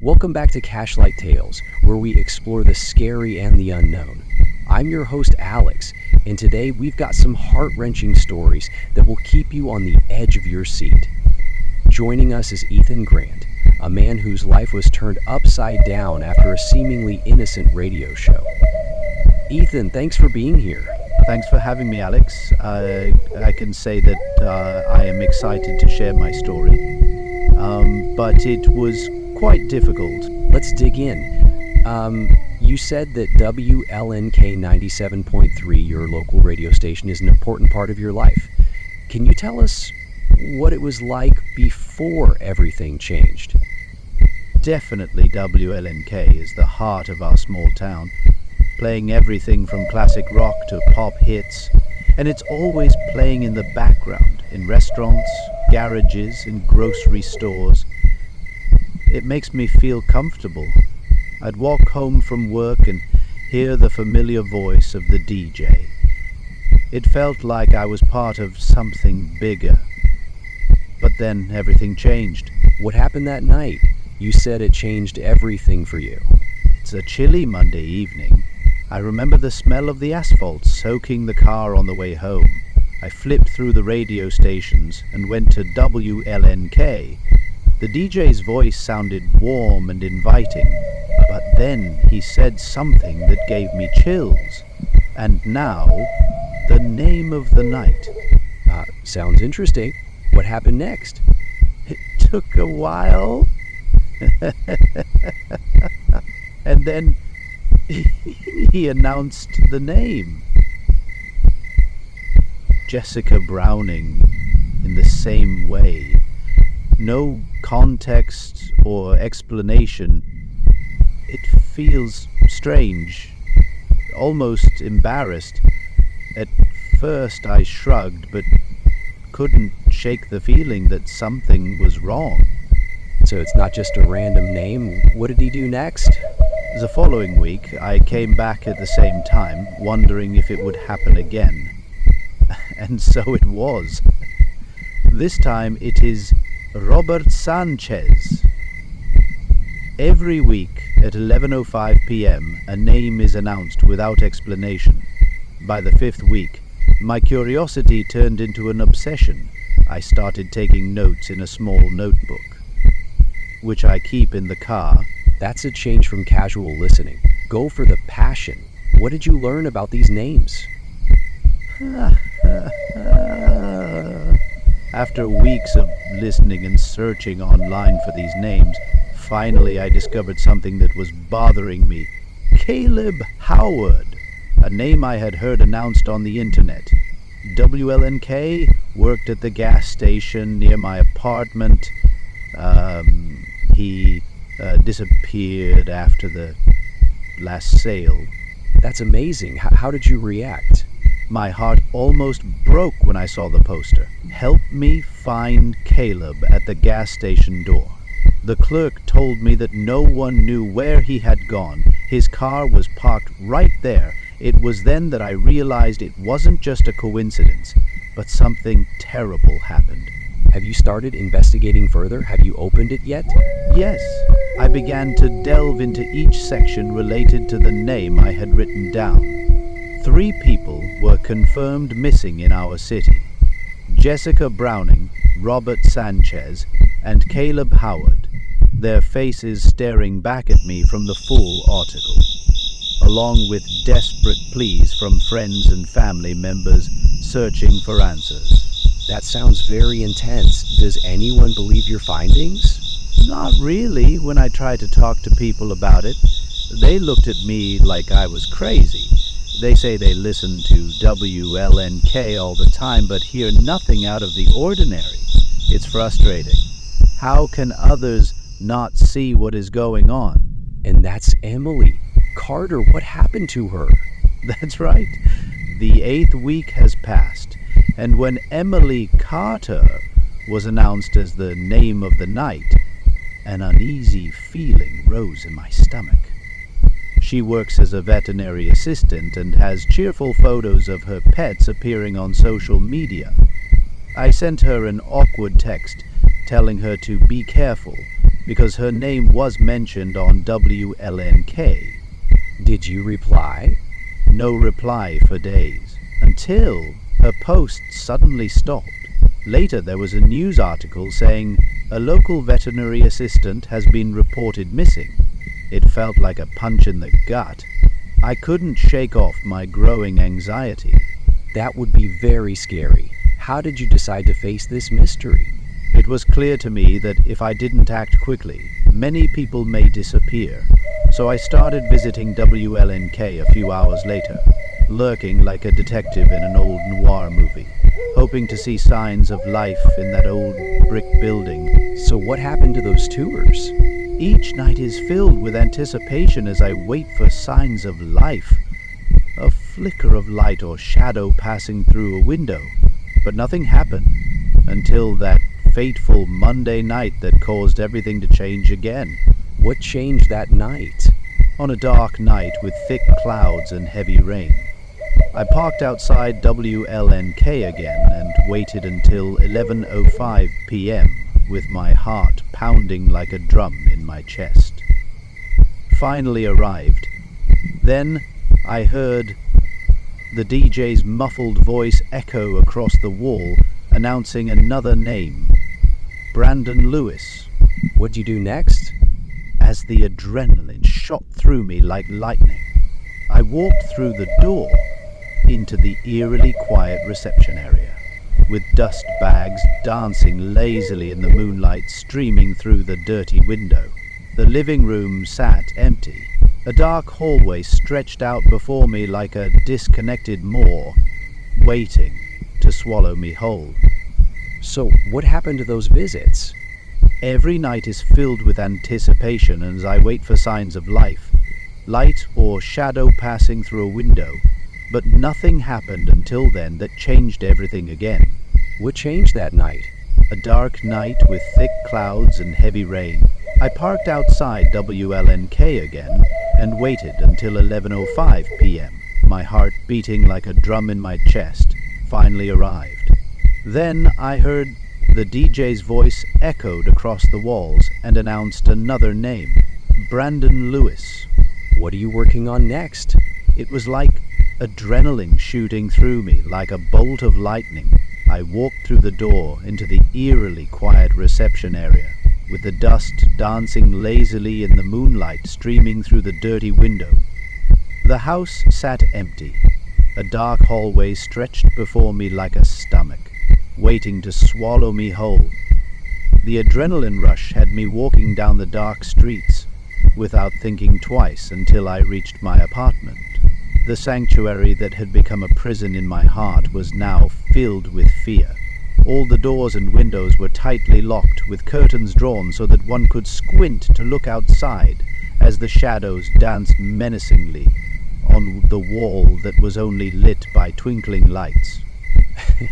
Welcome back to Cashlight Tales, where we explore the scary and the unknown. I'm your host, Alex, and today we've got some heart-wrenching stories that will keep you on the edge of your seat. Joining us is Ethan Grant, a man whose life was turned upside down after a seemingly innocent radio show. Ethan, thanks for being here. Thanks for having me, Alex. I can say that I am excited to share my story, but it was quite difficult. Let's dig in. You said that WLNK 97.3, your local radio station, is an important part of your life. Can you tell us what it was like before everything changed? Definitely WLNK is the heart of our small town, playing everything from classic rock to pop hits, and it's always playing in the background, in restaurants, garages, and grocery stores. It makes me feel comfortable. I'd walk home from work and hear the familiar voice of the DJ. It felt like I was part of something bigger. But then everything changed. What happened that night? You said it changed everything for you. It's a chilly Monday evening. I remember the smell of the asphalt soaking the car on the way home. I flipped through the radio stations and went to WLNK. The DJ's voice sounded warm and inviting, but then he said something that gave me chills. And now, the name of the night. Sounds interesting. What happened next? It took a while. And then he announced the name. Jessica Browning, in the same way. No context or explanation. It feels strange, almost embarrassed. At first I shrugged, but couldn't shake the feeling that something was wrong. So it's not just a random name. What did he do next? The following week, I came back at the same time, wondering if it would happen again. And so it was. This time it is Robert Sanchez. Every week at 11:05 p.m., a name is announced without explanation. By the fifth week, my curiosity turned into an obsession. I started taking notes in a small notebook, which I keep in the car. That's a change from casual listening. Go for the passion. What did you learn about these names? After weeks of listening and searching online for these names, finally I discovered something that was bothering me. Caleb Howard, a name I had heard announced on the internet. WLNK worked at the gas station near my apartment. He disappeared after the last sale. That's amazing. How did you react? My heart almost broke when I saw the poster. Help me find Caleb at the gas station door. The clerk told me that no one knew where he had gone. His car was parked right there. It was then that I realized it wasn't just a coincidence, but something terrible happened. Have you started investigating further? Have you opened it yet? Yes. I began to delve into each section related to the name I had written down. 3 people were confirmed missing in our city. Jessica Browning, Robert Sanchez, and Caleb Howard, their faces staring back at me from the full article, along with desperate pleas from friends and family members searching for answers. That sounds very intense. Does anyone believe your findings? Not really. When I tried to talk to people about it, they looked at me like I was crazy. They say they listen to WLNK all the time, but hear nothing out of the ordinary. It's frustrating. How can others not see what is going on? And that's Emily. Carter, what happened to her? That's right. The 8th week has passed, and when Emily Carter was announced as the name of the night, an uneasy feeling rose in my stomach. She works as a veterinary assistant and has cheerful photos of her pets appearing on social media. I sent her an awkward text telling her to be careful because her name was mentioned on WLNK. Did you reply? No reply for days, until her post suddenly stopped. Later there was a news article saying a local veterinary assistant has been reported missing. It felt like a punch in the gut. I couldn't shake off my growing anxiety. That would be very scary. How did you decide to face this mystery? It was clear to me that if I didn't act quickly, many people may disappear. So I started visiting WLNK a few hours later, lurking like a detective in an old noir movie, hoping to see signs of life in that old brick building. So what happened to those tours? Each night is filled with anticipation as I wait for signs of life. A flicker of light or shadow passing through a window. But nothing happened until that fateful Monday night that caused everything to change again. What changed that night? On a dark night with thick clouds and heavy rain, I parked outside WLNK again and waited until 11:05 p.m. with my heart pounding like a drum in my chest. Finally arrived. Then I heard the DJ's muffled voice echo across the wall, announcing another name, Brandon Lewis. What'd you do next? As the adrenaline shot through me like lightning, I walked through the door into the eerily quiet reception area, with dust bags dancing lazily in the moonlight streaming through the dirty window. The living room sat empty. A dark hallway stretched out before me like a disconnected maw, waiting to swallow me whole. So, what happened to those visits? Every night is filled with anticipation as I wait for signs of life, light or shadow passing through a window, but nothing happened until then that changed everything again. What changed that night? A dark night with thick clouds and heavy rain. I parked outside WLNK again and waited until 11:05 p.m., my heart beating like a drum in my chest, finally arrived. Then I heard the DJ's voice echoed across the walls and announced another name, Brandon Lewis. What are you working on next? It was like adrenaline shooting through me like a bolt of lightning. I walked through the door into the eerily quiet reception area, with the dust dancing lazily in the moonlight streaming through the dirty window. The house sat empty. A dark hallway stretched before me like a stomach, waiting to swallow me whole. The adrenaline rush had me walking down the dark streets, without thinking twice until I reached my apartment. The sanctuary that had become a prison in my heart was now filled with fear. All the doors and windows were tightly locked, with curtains drawn so that one could squint to look outside as the shadows danced menacingly on the wall that was only lit by twinkling lights.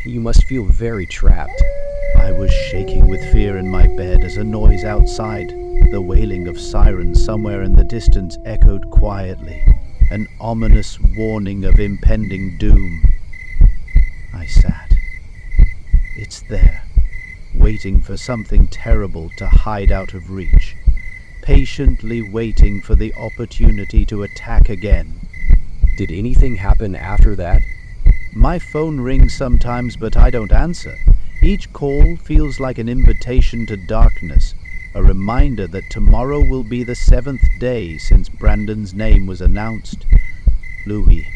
You must feel very trapped. I was shaking with fear in my bed as a noise outside, the wailing of sirens somewhere in the distance, echoed quietly, an ominous warning of impending doom. I sat. It's there, waiting for something terrible to hide out of reach, patiently waiting for the opportunity to attack again. Did anything happen after that? My phone rings sometimes, but I don't answer. Each call feels like an invitation to darkness, a reminder that tomorrow will be the 7th day since Brandon's name was announced. Louis.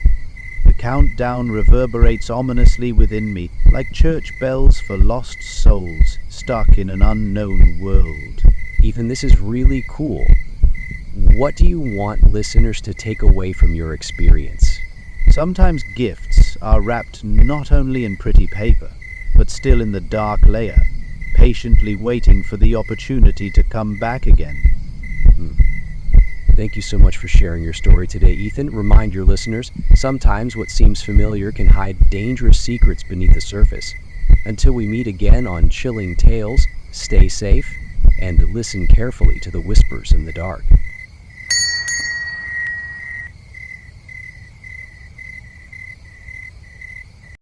The countdown reverberates ominously within me, like church bells for lost souls stuck in an unknown world. Ethan, this is really cool. What do you want listeners to take away from your experience? Sometimes gifts are wrapped not only in pretty paper, but still in the dark layer, patiently waiting for the opportunity to come back again. Thank you so much for sharing your story today, Ethan. Remind your listeners, sometimes what seems familiar can hide dangerous secrets beneath the surface. Until we meet again on Chilling Tales, stay safe and listen carefully to the whispers in the dark.